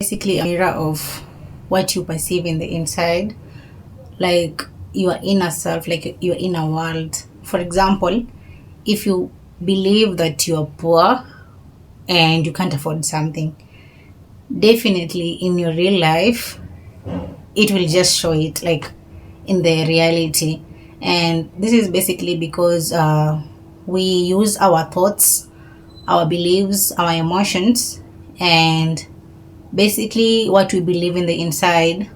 basically a mirror of what you perceive in the inside, like your inner self, like your inner world. For example, if you believe that you're poor and you can't afford something, definitely in your real life it will just show it, like in the reality. And this is basically because we use our thoughts, our beliefs, our emotions, and basically what we believe in the inside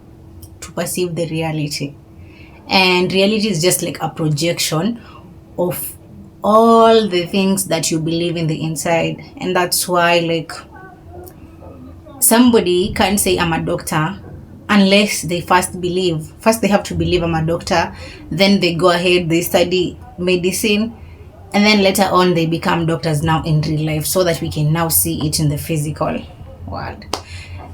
to perceive the reality. And reality is just like a projection of all the things that you believe in the inside. And that's why, like, somebody can't say I'm a doctor unless they first they have to believe I'm a doctor, then they go ahead, they study medicine, and then later on they become doctors now in real life, so that we can now see it in the physical world.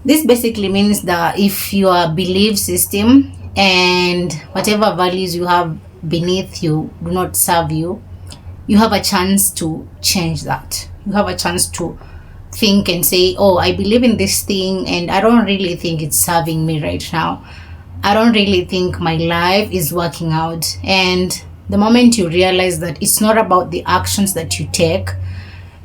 This basically means that if your belief system and whatever values you have beneath you do not serve you, you have a chance to change that. You have a chance to think and say, oh, I believe in this thing and I don't really think it's serving me right now. I don't really think my life is working out. And the moment you realize that it's not about the actions that you take,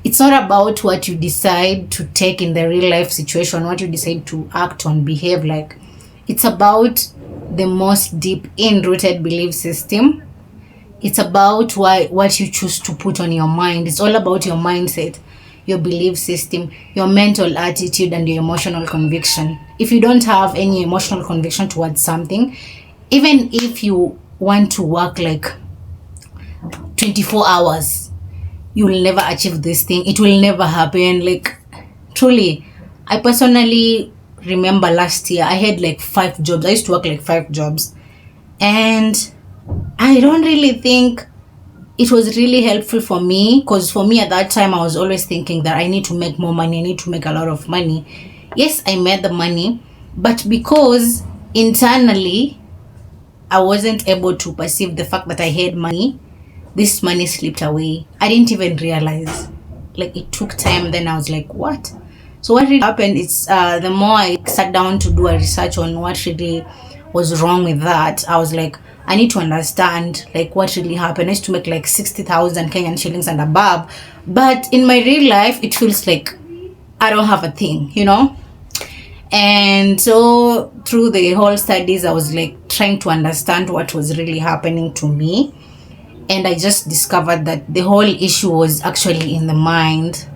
it's not about what you decide to take in the real life situation, what you decide to act on, behave like, it's about the most deep in-rooted belief system. It's about what you choose to put on your mind. It's all about your mindset, your belief system, your mental attitude, and your emotional conviction. If you don't have any emotional conviction towards something, even if you want to work like 24 hours, you will never achieve this thing. It will never happen. Like, truly, I personally remember last year I had like 5 jobs. I used to work like 5 jobs, and I don't really think it was really helpful for me, because for me at that time I was always thinking that I need to make more money, I need to make a lot of money. Yes, I made the money, but because internally I wasn't able to perceive the fact that I had money, this money slipped away. I didn't even realize. Like, it took time. Then I was like, what? So what really happened is, the more I sat down to do a research on what really was wrong with that, I was like, I need to understand like what really happened. I used to make like 60,000 Kenyan shillings and above, but in my real life it feels like I don't have a thing, you know. And so through the whole studies I was like trying to understand what was really happening to me, and I just discovered that the whole issue was actually in the mind.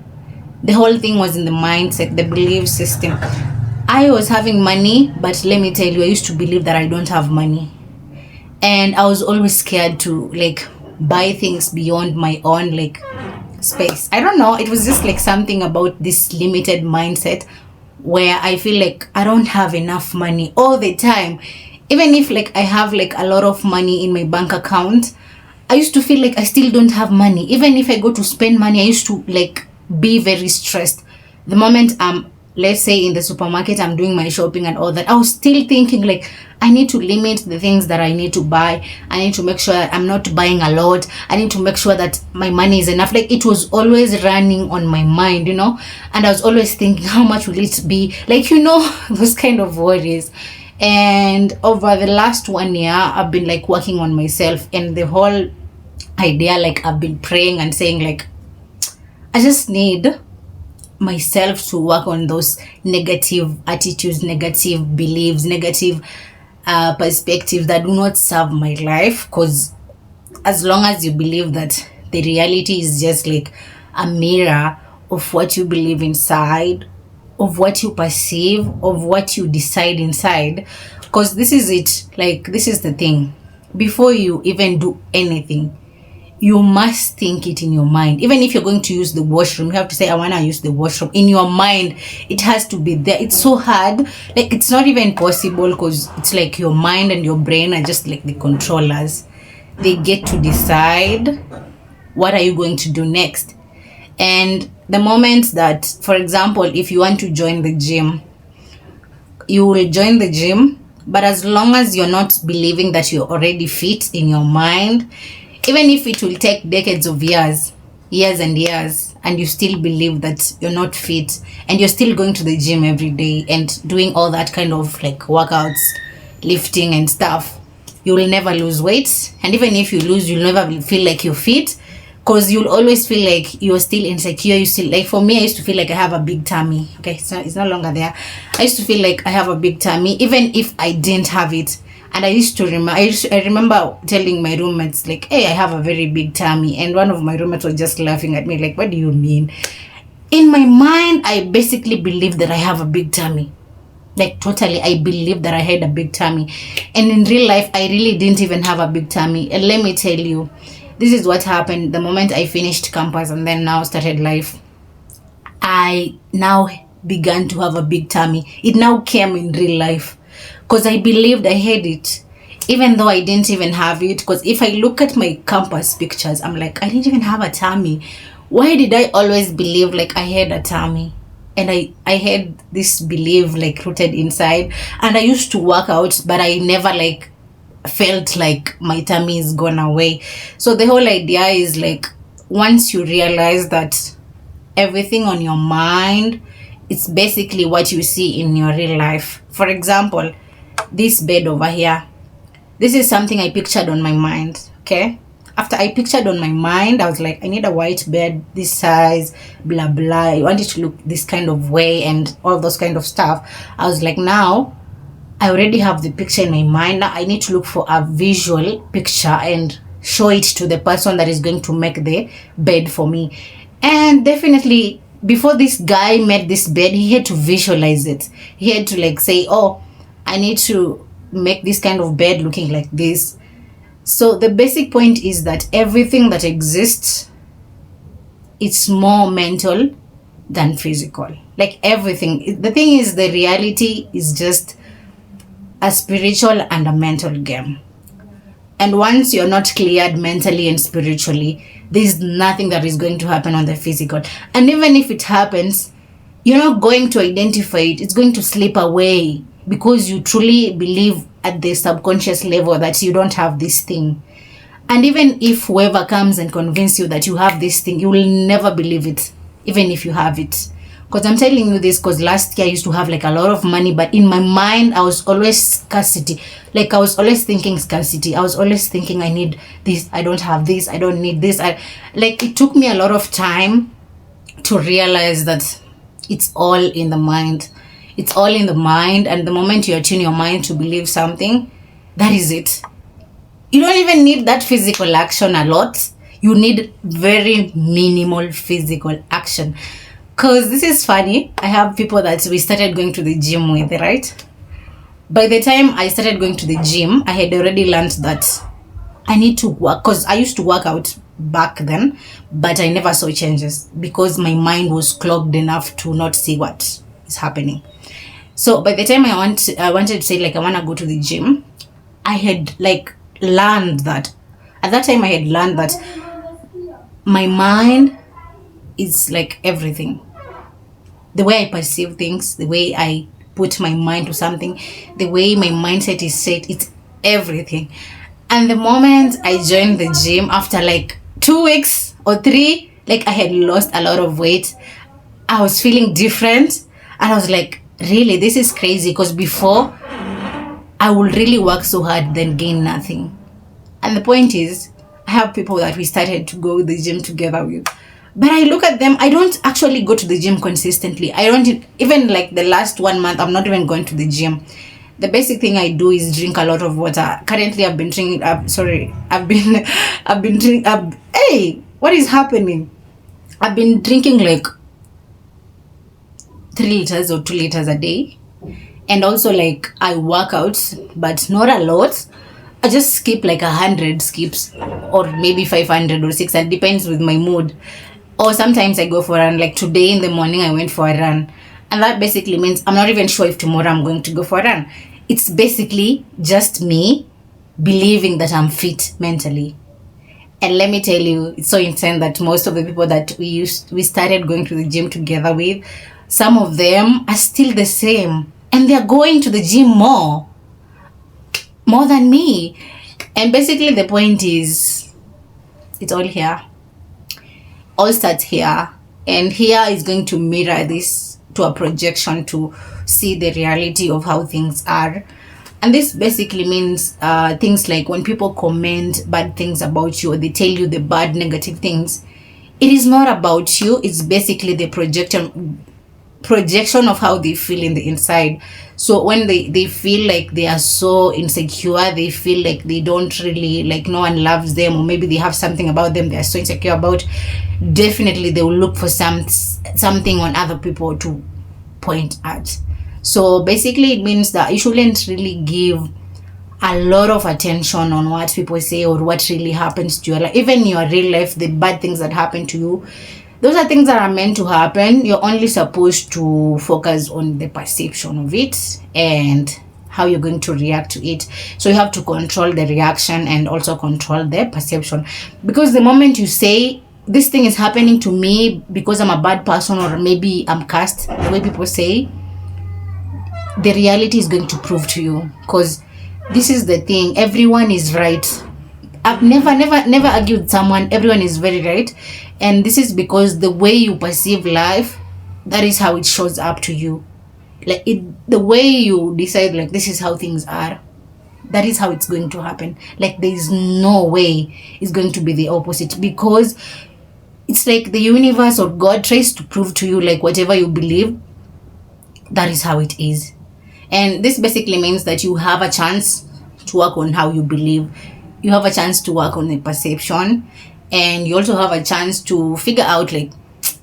The whole thing was in the mindset, the belief system. I was having money, but let me tell you, I used to believe that I don't have money. And I was always scared to like buy things beyond my own like space. I don't know, it was just like something about this limited mindset where I feel like I don't have enough money all the time. Even if like I have like a lot of money in my bank account, I used to feel like I still don't have money. Even if I go to spend money, I used to like be very stressed. The moment let's say in the supermarket, I'm doing my shopping and all that, I was still thinking like I need to limit the things that I need to buy. I need to make sure I'm not buying a lot. I need to make sure that my money is enough. Like, it was always running on my mind, you know, and I was always thinking, how much will it be? Like, you know, those kind of worries. And over the last 1 year, I've been like working on myself, and the whole idea, like, I've been praying and saying like, I just need myself to work on those negative attitudes, negative beliefs, negative perspectives that do not serve my life. Because as long as you believe that the reality is just like a mirror of what you believe inside, of what you perceive, of what you decide inside, because this is it, like, this is the thing. Before you even do anything, you must think it in your mind. Even if you're going to use the washroom, you have to say, I want to use the washroom. In your mind, it has to be there. It's so hard. Like, it's not even possible, because it's like your mind and your brain are just like the controllers. They get to decide what are you going to do next. And the moment that, for example, if you want to join the gym, you will join the gym. But as long as you're not believing that you're already fit in your mind, even if it will take decades of years, years and years, and you still believe that you're not fit, and you're still going to the gym every day and doing all that kind of like workouts, lifting and stuff, you will never lose weight. And even if you lose, you'll never feel like you're fit, because you'll always feel like you're still insecure. You still, like, for me, I used to feel like I have a big tummy. Okay, so it's no longer there. I used to feel like I have a big tummy even if I didn't have it. And I used to remember, I remember telling my roommates, like, hey, I have a very big tummy. And one of my roommates was just laughing at me, like, what do you mean? In my mind, I basically believed that I have a big tummy. Like, totally, I believed that I had a big tummy. And in real life, I really didn't even have a big tummy. And let me tell you, this is what happened the moment I finished campus and then now started life. I now began to have a big tummy. It now came in real life, because I believed I had it, even though I didn't even have it. Because if I look at my campus pictures, I'm like, I didn't even have a tummy. Why did I always believe like I had a tummy? And I had this belief like rooted inside, and I used to work out, but I never like felt like my tummy is gone away. So the whole idea is like, once you realize that everything on your mind, it's basically what you see in your real life. For example, this bed over here, this is something I pictured on my mind. Okay, after I pictured on my mind, I was like, I need a white bed this size, blah blah, I want it to look this kind of way and all those kind of stuff. I was like, now I already have the picture in my mind. Now I need to look for a visual picture and show it to the person that is going to make the bed for me. And definitely, before this guy made this bed, he had to visualize it. He had to like say, oh, I need to make this kind of bed looking like this. So the basic point is that everything that exists, it's more mental than physical. Like everything. The thing is, the reality is just a spiritual and a mental game. And once you're not cleared mentally and spiritually, there's nothing that is going to happen on the physical. And even if it happens, you're not going to identify it. It's going to slip away, because you truly believe at the subconscious level that you don't have this thing. And even if whoever comes and convince you that you have this thing, you will never believe it, even if you have it. Because I'm telling you this because last year I used to have like a lot of money, but in my mind I was always scarcity. Like I was always thinking scarcity. I was always thinking I need this, I don't have this, I don't need this. Like it took me a lot of time to realize that it's all in the mind. It's all in the mind, and the moment you attune your mind to believe something, that is it. You don't even need that physical action a lot. You need very minimal physical action. Because this is funny, I have people that we started going to the gym with, right? By the time I started going to the gym, I had already learned that I need to work, because I used to work out back then, but I never saw changes because my mind was clogged enough to not see what is happening. So by the time I wanted to say like I want to go to the gym, I had like learned that. At that time I had learned that my mind is like everything. The way I perceive things, the way I put my mind to something, the way my mindset is set, it's everything. And the moment I joined the gym, after like 2 weeks or 3, like I had lost a lot of weight. I was feeling different, and I was like, really, this is crazy, because before I would really work so hard then gain nothing. And the point is, I have people that we started to go to the gym together with, but I look at them, I don't actually go to the gym consistently. I don't even, like the last 1 month, I'm not even going to the gym. The basic thing I do is drink a lot of water. Currently I've been drinking hey, what is happening? I've been drinking like 3 liters or 2 liters a day. And also like I work out, but not a lot. I just skip like 100 skips, or maybe 500 or 600, depends with my mood. Or sometimes I go for a run. Like today in the morning I went for a run, and that basically means I'm not even sure if tomorrow I'm going to go for a run. It's basically just me believing that I'm fit mentally. And let me tell you, it's so insane that most of the people that we started going to the gym together with, some of them are still the same, and they're going to the gym more than me. And basically the point is, it's all here. all starts here, and here is going to mirror this to a projection to see the reality of how things are. And this basically means things like when people comment bad things about you, or they tell you the bad negative things, it is not about you. It's basically the projection of how they feel in the inside. So when they feel like they are so insecure, they feel like they don't really, like, no one loves them, or maybe they have something about them they are so insecure about, definitely they will look for something on other people to point at. So basically it means that you shouldn't really give a lot of attention on what people say or what really happens to you. Like, even your real life, the bad things that happen to you, those are things that are meant to happen. You're only supposed to focus on the perception of it and how you're going to react to it. So you have to control the reaction and also control the perception, because the moment you say this thing is happening to me because I'm a bad person, or maybe I'm cursed, the way people say, the reality is going to prove to you. Because this is the thing, everyone is right. I've never argued with someone. Everyone is very right. And this is because the way you perceive life, that is how it shows up to you. Like, the way you decide, like, this is how things are, that is how it's going to happen. Like, there is no way it's going to be the opposite, because it's like the universe or God tries to prove to you, like, whatever you believe, that is how it is. And this basically means that you have a chance to work on how you believe. You have a chance to work on the perception, and you also have a chance to figure out, like,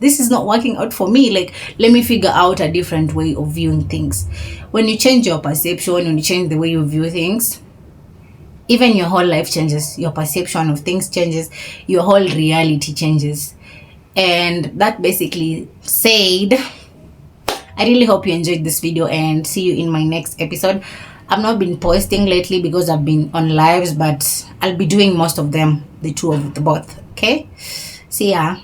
this is not working out for me. Like, let me figure out a different way of viewing things. When you change your perception, when you change the way you view things, even your whole life changes. Your perception of things changes. Your whole reality changes. And that basically said, I really hope you enjoyed this video, and see you in my next episode. I've not been posting lately because I've been on lives, but I'll be doing most of them, the two of the both. Okay, see ya.